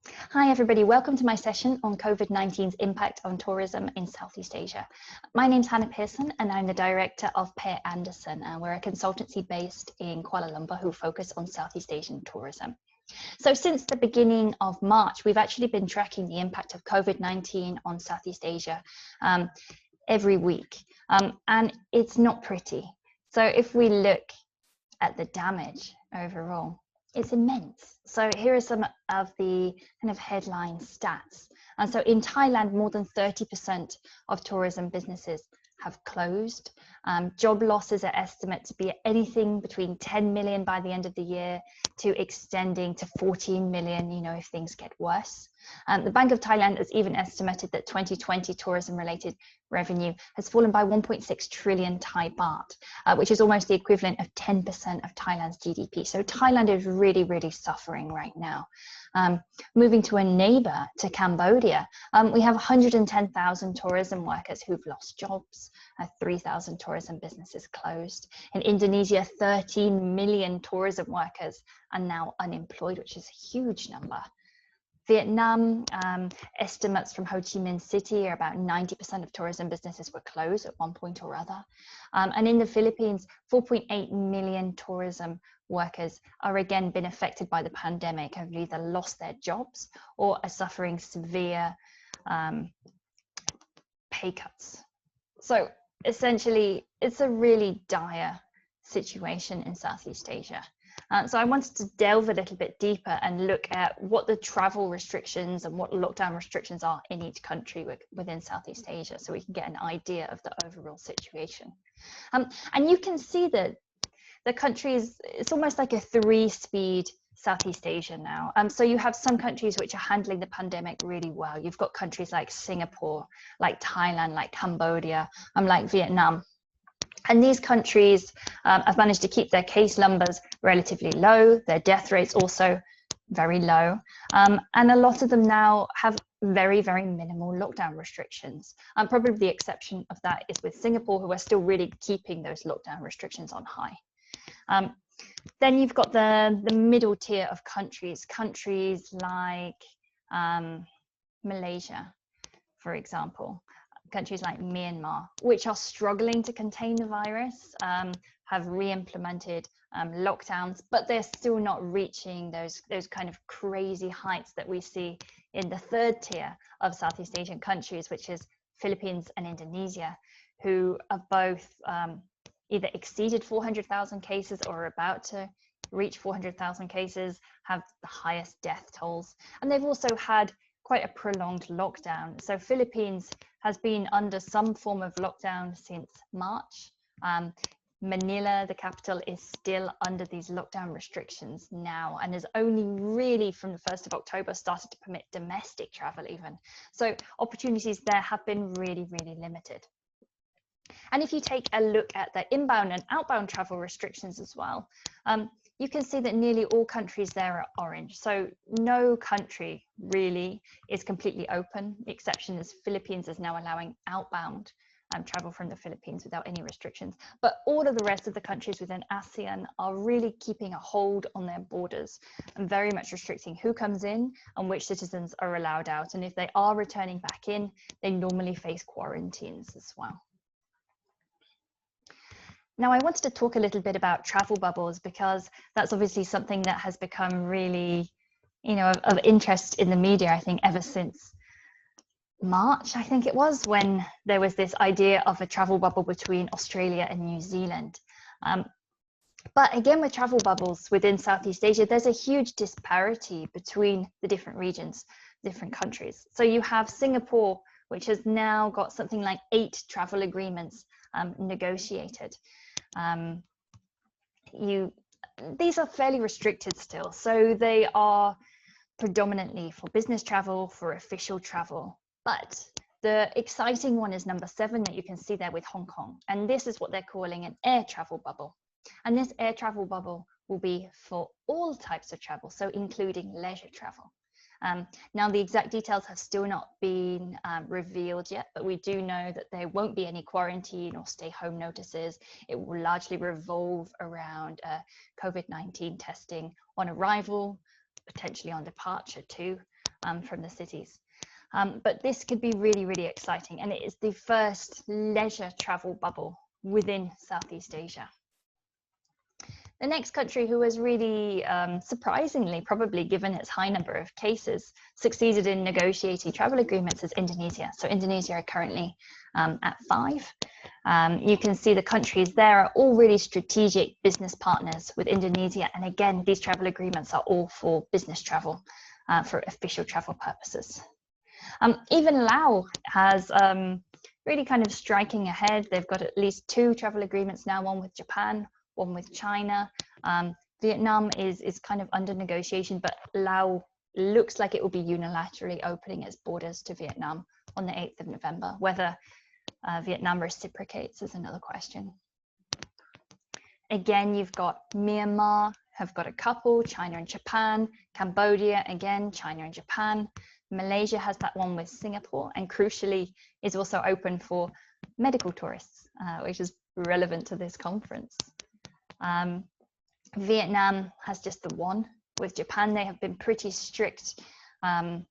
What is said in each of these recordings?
Hi everybody, welcome to my session on COVID-19's impact on tourism in Southeast Asia. My name's Hannah Pearson and I'm the director of Pear Anderson. We're a consultancy based in Kuala Lumpur who focus on Southeast Asian tourism. So since the beginning of March, we've actually been tracking the impact of COVID-19 on Southeast Asia every week, and it's not pretty. So if we look at the damage overall, it's immense. So here are some of the kind of headline stats. And so in Thailand, more than 30% of tourism businesses have closed. Job losses are estimated to be anything between 10 million by the end of the year to extending to 14 million, if things get worse. The Bank of Thailand has even estimated that 2020 tourism-related revenue has fallen by 1.6 trillion Thai baht, which is almost the equivalent of 10% of Thailand's GDP. So Thailand is really, really suffering right now. Moving to a neighbor, to Cambodia, we have 110,000 tourism workers who've lost jobs, 3,000 tourism businesses closed. In Indonesia, 13 million tourism workers are now unemployed, which is a huge number. Vietnam, estimates from Ho Chi Minh City are about 90% of tourism businesses were closed at one point or other. And in the Philippines, 4.8 million tourism workers are again been affected by the pandemic, have either lost their jobs or are suffering severe pay cuts. So essentially, it's a really dire situation in Southeast Asia. So I wanted to delve a little bit deeper and look at what the travel restrictions and what lockdown restrictions are in each country within Southeast Asia, so we can get an idea of the overall situation. And you can see that the countries, it's almost like a three-speed Southeast Asia now. So you have some countries which are handling the pandemic really well. You've got countries like Singapore, like Thailand, like Cambodia, like Vietnam. And these countries have managed to keep their case numbers relatively low, their death rates also very low. And a lot of them now have very, very minimal lockdown restrictions. Probably the exception of that is with Singapore, who are still really keeping those lockdown restrictions on high. Then you've got the middle tier of countries like Malaysia, for example. Countries like Myanmar, which are struggling to contain the virus, have re-implemented lockdowns, but they're still not reaching those kind of crazy heights that we see in the third tier of Southeast Asian countries, which is Philippines and Indonesia, who have both either exceeded 400,000 cases or are about to reach 400,000 cases, have the highest death tolls, and they've also had quite a prolonged lockdown. So Philippines has been under some form of lockdown since March. Manila, the capital, is still under these lockdown restrictions now and has only really from the 1st of October started to permit domestic travel even. So opportunities there have been really, really limited. And if you take a look at the inbound and outbound travel restrictions as well, you can see that nearly all countries there are orange. So no country really is completely open. The exception is Philippines is now allowing outbound travel from the Philippines without any restrictions. But all of the rest of the countries within ASEAN are really keeping a hold on their borders and very much restricting who comes in and which citizens are allowed out. And if they are returning back in, they normally face quarantines as well. Now, I wanted to talk a little bit about travel bubbles because that's obviously something that has become really, of interest in the media, I think, ever since March, I think it was, when there was this idea of a travel bubble between Australia and New Zealand. But again, with travel bubbles within Southeast Asia, there's a huge disparity between the different regions, different countries. So you have Singapore, which has now got something like 8 travel agreements negotiated. These are fairly restricted still, so they are predominantly for business travel, for official travel. But the exciting one is number 7 that you can see there with Hong Kong, and this is what they're calling an air travel bubble. And this air travel bubble will be for all types of travel, so including leisure travel. Now, the exact details have still not been revealed yet, but we do know that there won't be any quarantine or stay home notices. It will largely revolve around COVID-19 testing on arrival, potentially on departure too. from the cities. But this could be really, really exciting, and it is the first leisure travel bubble within Southeast Asia. The next country who has really, surprisingly, probably given its high number of cases, succeeded in negotiating travel agreements is Indonesia. So Indonesia are currently at 5. You can see the countries there are all really strategic business partners with Indonesia. And again, these travel agreements are all for business travel, for official travel purposes. Even Laos has really kind of striking ahead. They've got at least 2 travel agreements now, one with Japan, one with China. Vietnam is kind of under negotiation, but Laos looks like it will be unilaterally opening its borders to Vietnam on the 8th of November. Whether Vietnam reciprocates is another question. Again, you've got Myanmar, have got a couple, China and Japan. Cambodia, again, China and Japan. Malaysia has that one with Singapore, and crucially is also open for medical tourists, which is relevant to this conference. Vietnam has just the one. With Japan, they have been pretty strict on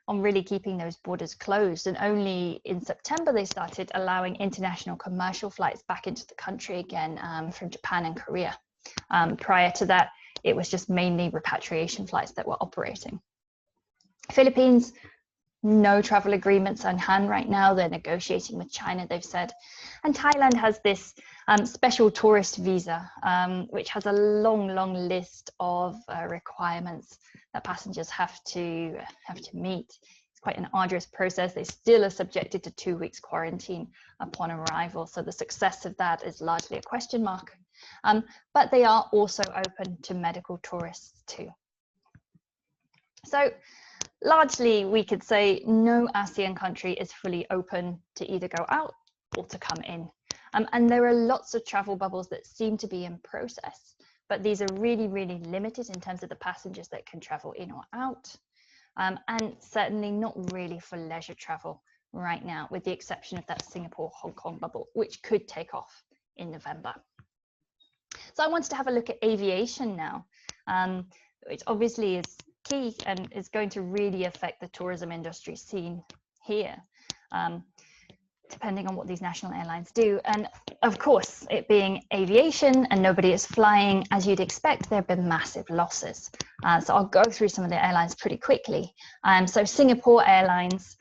really keeping those borders closed, and only in September they started allowing international commercial flights back into the country again from Japan and Korea. Prior to that, it was just mainly repatriation flights that were operating. Philippines, no travel agreements on hand right now. They're negotiating with China, they've said. And Thailand has this special tourist visa, which has a long list of requirements that passengers have to meet. It's quite an arduous process. They still are subjected to 2 weeks quarantine upon arrival. So the success of that is largely a question mark. But they are also open to medical tourists too. So largely, we could say no ASEAN country is fully open to either go out or to come in. And there are lots of travel bubbles that seem to be in process, but these are really limited in terms of the passengers that can travel in or out, and certainly not really for leisure travel right now, with the exception of that Singapore-Hong Kong bubble, which could take off in November. So I wanted to have a look at aviation now, which obviously is key and is going to really affect the tourism industry scene here, depending on what these national airlines do. And of course, it being aviation and nobody is flying, as you'd expect, there have been massive losses. So I'll go through some of the airlines pretty quickly. So Singapore Airlines,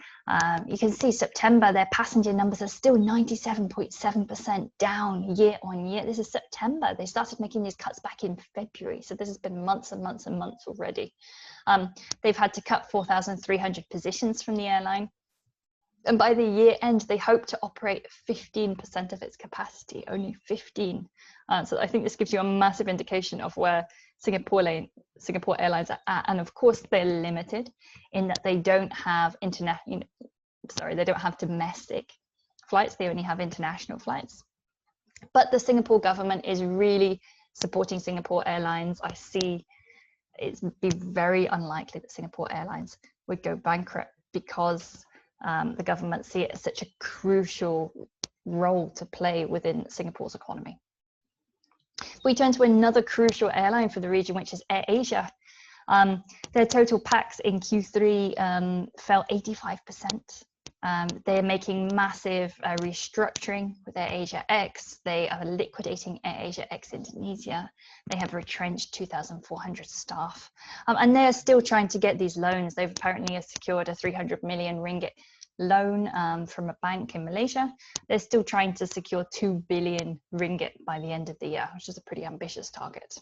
you can see September, their passenger numbers are still 97.7% down year on year. This is September. They started making these cuts back in February. So this has been months and months and months already. They've had to cut 4,300 positions from the airline. And by the year end, they hope to operate 15% of its capacity, only 15. So I think this gives you a massive indication of where Singapore Airlines are at. And of course, they're limited in that they don't have they don't have domestic flights. They only have international flights. But the Singapore government is really supporting Singapore Airlines. I see it's be very unlikely that Singapore Airlines would go bankrupt because the government see it as such a crucial role to play within Singapore's economy. If we turn to another crucial airline for the region, which is AirAsia, their total pax in Q3 fell 85%. They're making massive restructuring with AirAsia X. They are liquidating AirAsia X Indonesia. They have retrenched 2,400 staff. And they're still trying to get these loans. They've apparently secured a 300 million ringgit loan from a bank in Malaysia. They're still trying to secure 2 billion ringgit by the end of the year, which is a pretty ambitious target.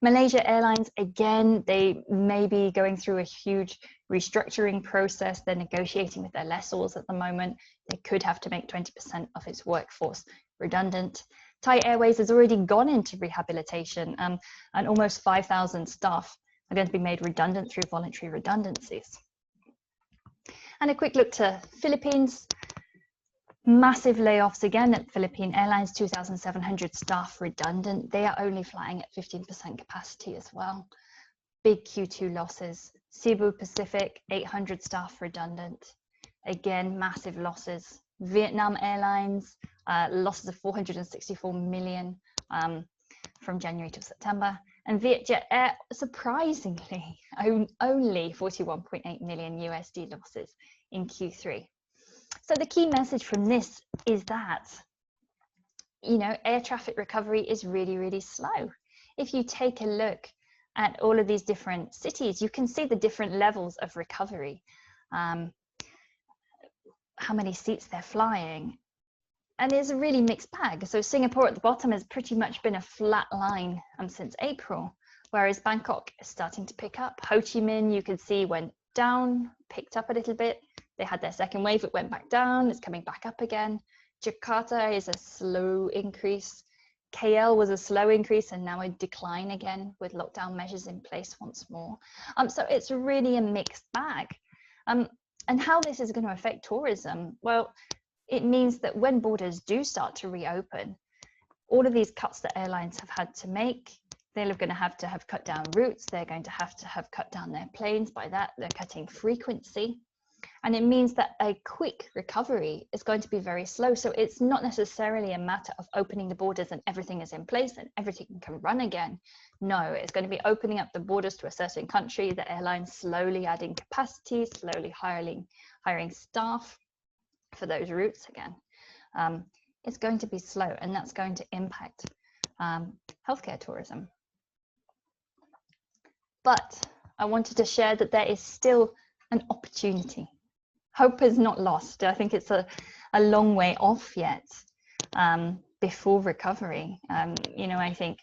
Malaysia Airlines, again, they may be going through a huge restructuring process. They're negotiating with their lessors at the moment. They could have to make 20% of its workforce redundant. Thai Airways has already gone into rehabilitation, and almost 5,000 staff are going to be made redundant through voluntary redundancies. And a quick look to Philippines. Massive layoffs again at Philippine Airlines, 2,700 staff redundant. They are only flying at 15% capacity as well. Big Q2 losses. Cebu Pacific, 800 staff redundant. Again, massive losses. Vietnam Airlines, losses of 464 million from January to September. And Vietjet Air, surprisingly, only 41.8 million USD losses in Q3. So the key message from this is that, you know, air traffic recovery is really, really slow. If you take a look at all of these different cities, you can see the different levels of recovery, how many seats they're flying. And it's a really mixed bag. So Singapore at the bottom has pretty much been a flat line since April, whereas Bangkok is starting to pick up. Ho Chi Minh, you can see, went down, picked up a little bit. They had their second wave, it went back down, it's coming back up again. Jakarta is a slow increase. KL was a slow increase and now a decline again with lockdown measures in place once more. So it's really a mixed bag. And how this is going to affect tourism? Well, it means that when borders do start to reopen, all of these cuts that airlines have had to make, they're going to have cut down routes, they're going to have cut down their planes. By that, they're cutting frequency. And it means that a quick recovery is going to be very slow. So it's not necessarily a matter of opening the borders and everything is in place and everything can run again. No, it's going to be opening up the borders to a certain country, the airlines slowly adding capacity, slowly hiring staff for those routes again. It's going to be slow, and that's going to impact healthcare tourism. But I wanted to share that there is still an opportunity. Hope is not lost. I think it's a long way off yet before recovery. You know, I think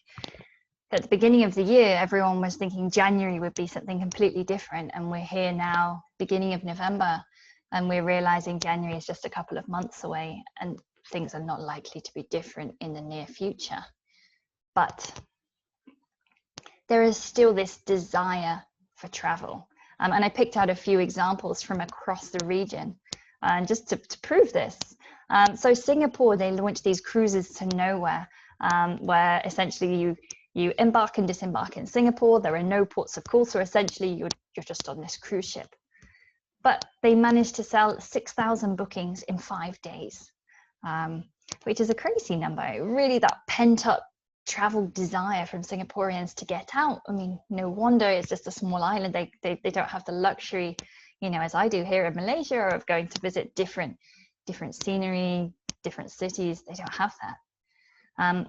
at the beginning of the year, everyone was thinking January would be something completely different, and we're here now, beginning of November, and we're realizing January is just a couple of months away and things are not likely to be different in the near future. But there is still this desire for travel. And I picked out a few examples from across the region just to prove this. So Singapore, they launched these cruises to nowhere, where essentially you embark and disembark in Singapore. There are no ports of call, so essentially you're just on this cruise ship. But they managed to sell 6,000 bookings in 5 days, which is a crazy number. Really, that pent-up travel desire from Singaporeans to get out. I mean, no wonder, it's just a small island. They don't have the luxury, you know, as I do here in Malaysia, of going to visit different scenery, different cities. They don't have that.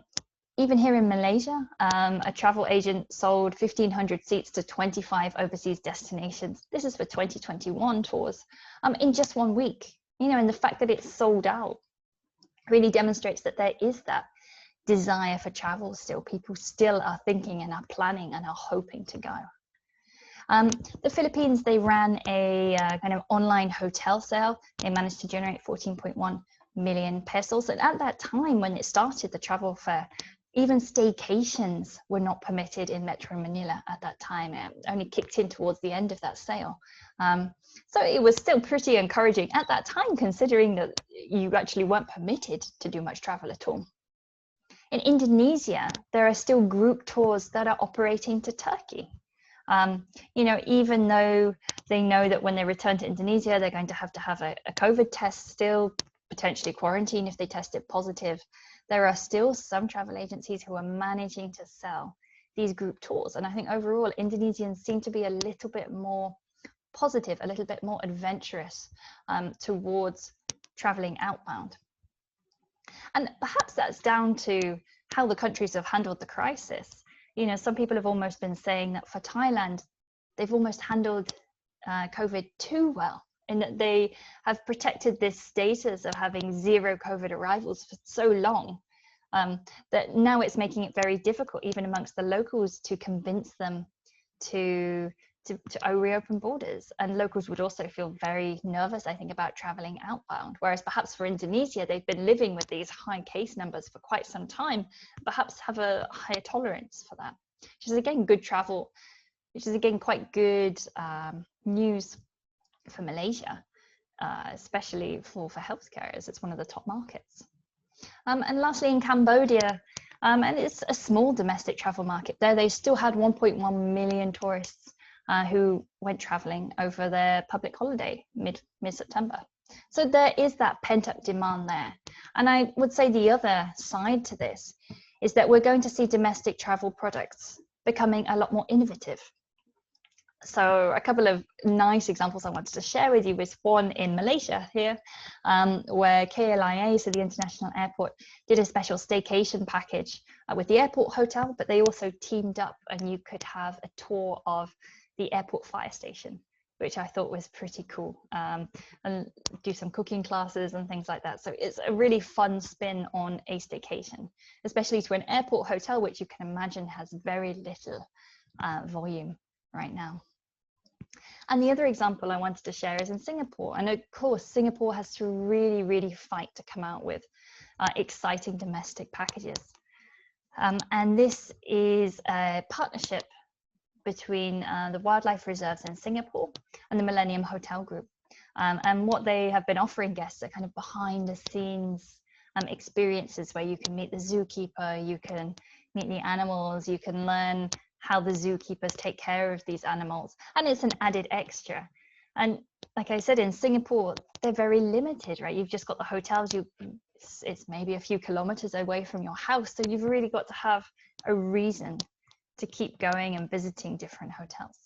Even here in Malaysia, a travel agent sold 1,500 seats to 25 overseas destinations. This is for 2021 tours in just 1 week. You know, and the fact that it's sold out really demonstrates that there is that desire for travel still. People still are thinking and are planning and are hoping to go. The Philippines, they ran a kind of online hotel sale. They managed to generate 14.1 million pesos. And at that time, when it started, the travel fair, even staycations were not permitted in Metro Manila at that time. It only kicked in towards the end of that sale. So it was still pretty encouraging at that time, considering that you actually weren't permitted to do much travel at all. In Indonesia, there are still group tours that are operating to Turkey. You know, even though they know that when they return to Indonesia, they're going to have a COVID test still, potentially quarantine if they test it positive. There are still some travel agencies who are managing to sell these group tours. And I think overall, Indonesians seem to be a little bit more positive, a little bit more adventurous towards traveling outbound. And perhaps that's down to how the countries have handled the crisis. You know, some people have almost been saying that for Thailand, they've almost handled COVID too well, in that they have protected this status of having zero COVID arrivals for so long that now it's making it very difficult, even amongst the locals, to convince them to reopen borders. And locals would also feel very nervous, I think, about traveling outbound. Whereas perhaps for Indonesia, they've been living with these high case numbers for quite some time, perhaps have a higher tolerance for that, which is again good travel, which is again quite good news for Malaysia, especially for healthcare, as it's one of the top markets. And lastly, in Cambodia, and it's a small domestic travel market there, they still had 1.1 million tourists who went traveling over their public holiday mid-September. So there is that pent-up demand there. And I would say the other side to this is that we're going to see domestic travel products becoming a lot more innovative. So a couple of nice examples I wanted to share with you was one in Malaysia here, where KLIA, so the international airport, did a special staycation package with the airport hotel, but they also teamed up and you could have a tour of the airport fire station, which I thought was pretty cool, and do some cooking classes and things like that. So it's a really fun spin on a staycation, especially to an airport hotel, which you can imagine has very little volume right now. And the other example I wanted to share is in Singapore. And of course, Singapore has to really fight to come out with exciting domestic packages. And this is a partnership between the wildlife reserves in Singapore and the Millennium Hotel Group. And what they have been offering guests are kind of behind the scenes experiences where you can meet the zookeeper, you can meet the animals, you can learn how the zookeepers take care of these animals, and it's an added extra. And like I said, in Singapore, they're very limited, right? You've just got the hotels, it's maybe a few kilometers away from your house, so you've really got to have a reason to keep going and visiting different hotels.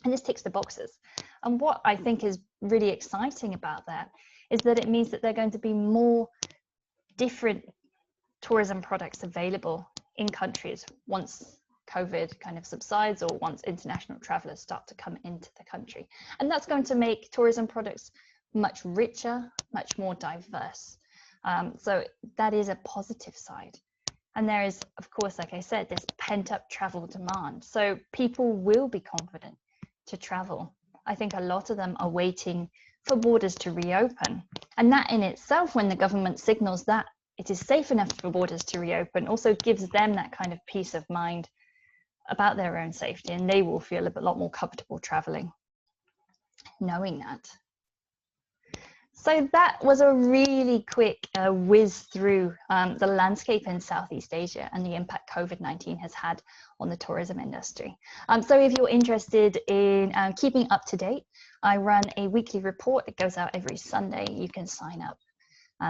And this ticks the boxes. And what I think is really exciting about that is that it means that there are going to be more different tourism products available in countries once COVID kind of subsides or once international travelers start to come into the country. And that's going to make tourism products much richer, much more diverse. So that is a positive side. And there is, of course, like I said, this pent-up travel demand. So people will be confident to travel. I think a lot of them are waiting for borders to reopen. And that in itself, when the government signals that it is safe enough for borders to reopen, also gives them that kind of peace of mind about their own safety, and they will feel a lot more comfortable traveling knowing that. So that was a really quick whiz through the landscape in Southeast Asia and the impact COVID-19 has had on the tourism industry. So if you're interested in keeping up to date, I run a weekly report that goes out every Sunday. You can sign up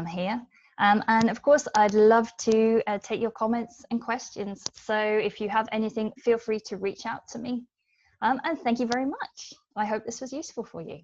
here. And of course, I'd love to take your comments and questions. So if you have anything, feel free to reach out to me. And thank you very much. I hope this was useful for you.